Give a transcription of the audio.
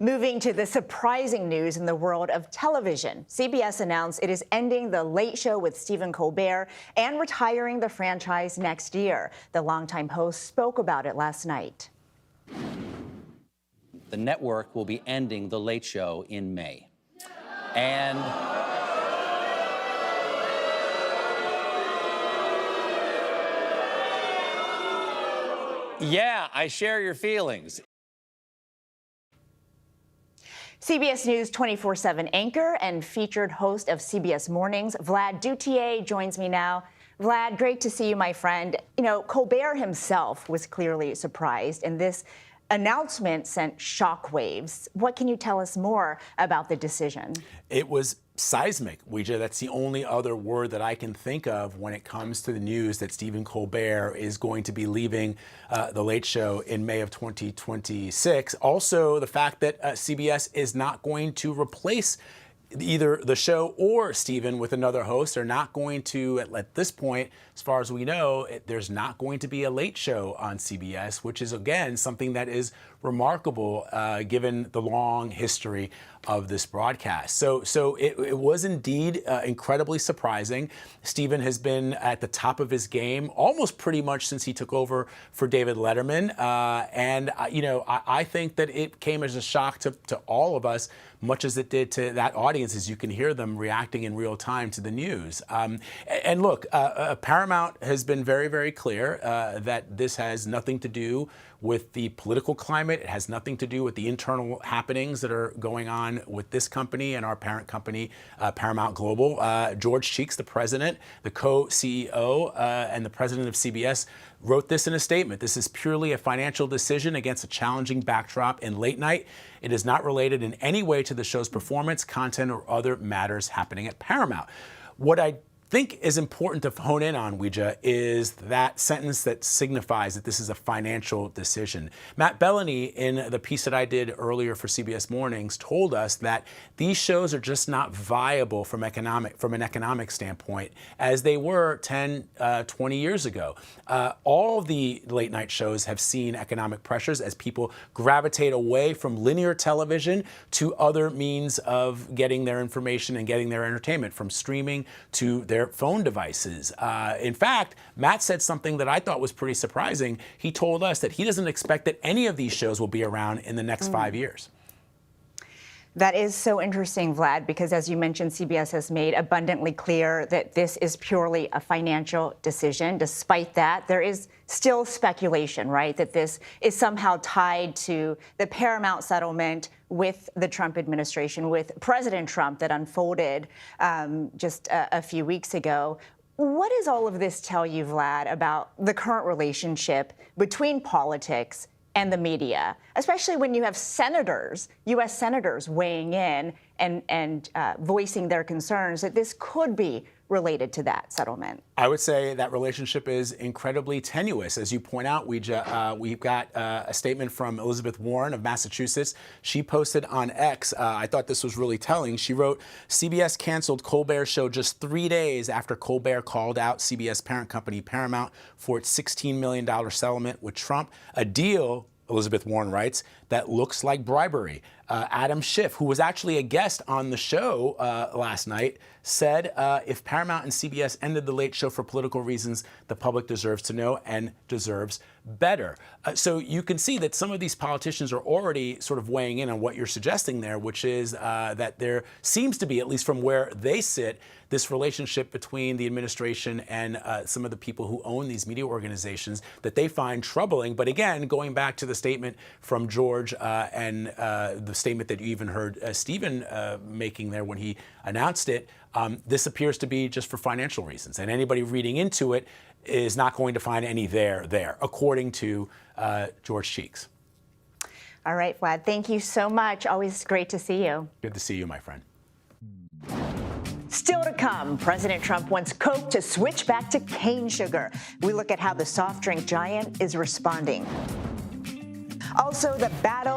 Moving to the surprising news in the world of television, CBS announced it is ending The Late Show with Stephen Colbert and retiring the franchise next year. The longtime host spoke about it last night. The network will be ending The Late Show in May. And yeah, I share your feelings. CBS News 24/7 anchor and featured host of CBS Mornings, Vlad Duthiers, joins me now. Vlad, great to see you, my friend. You know, Colbert himself was clearly surprised, and this announcement sent shockwaves. What can you tell us more about the decision? It was seismic, Ouija. That's the only other word that I can think of when it comes to the news that Stephen Colbert is going to be leaving The Late Show in May of 2026. Also, the fact that CBS is not going to replace either the show or Stephen with another host. They're not going to, at this point, as far as we know, there's not going to be a late show on CBS, which is, again, something that is remarkable given the long history of this broadcast. So it was indeed incredibly surprising. Stephen has been at the top of his game almost pretty much since he took over for David Letterman. I think that it came as a shock to all of us, much as it did to that audience, as you can hear them reacting in real time to the news. And look, Paramount has been very, very clear that this has nothing to do with the political climate. It has nothing to do with the internal happenings that are going on with this company and our parent company, Paramount Global. George Cheeks, the president, the co-CEO, and the president of CBS, wrote this in a statement. This is purely a financial decision against a challenging backdrop in late night. It is not related in any way to the show's performance, content, or other matters happening at Paramount. What I think is important to hone in on, Ouija, is that sentence that signifies that this is a financial decision. Matt Bellany, in the piece that I did earlier for CBS Mornings, told us that these shows are just not viable from an economic standpoint as they were 10, 20 years ago. All of the late night shows have seen economic pressures as people gravitate away from linear television to other means of getting their information and getting their entertainment, from streaming to their phone devices. In fact, Matt said something that I thought was pretty surprising. He told us that he doesn't expect that any of these shows will be around in the next 5 years. That is so interesting, Vlad, because as you mentioned, CBS has made abundantly clear that this is purely a financial decision. Despite that, there is still speculation, right, that this is somehow tied to the Paramount settlement with the Trump administration, with President Trump, that unfolded just a few weeks ago. What does all of this tell you, Vlad, about the current relationship between politics and the media, especially when you have senators, U.S. senators, weighing in and voicing their concerns that this could be related to that settlement? I would say that relationship is incredibly tenuous. As you point out, we've got a statement from Elizabeth Warren of Massachusetts. She posted on X. I thought this was really telling. She wrote, CBS canceled Colbert's show just 3 days after Colbert called out CBS parent company Paramount for its $16 million settlement with Trump, a deal, Elizabeth Warren writes, that looks like bribery. Adam Schiff, who was actually a guest on the show last night, said if Paramount and CBS ended The Late Show for political reasons, the public deserves to know and deserves better. So you can see that some of these politicians are already sort of weighing in on what you're suggesting there, which is that there seems to be, at least from where they sit, this relationship between the administration and some of the people who own these media organizations that they find troubling. But again, going back to the statement from George and the statement that you even heard Stephen making there when he announced it, this appears to be just for financial reasons. And anybody reading into it is not going to find any there, according to George Cheeks. All right, Vlad, thank you so much. Always great to see you. Good to see you, my friend. Still to come, President Trump wants Coke to switch back to cane sugar. We look at how the soft drink giant is responding. Also, the battle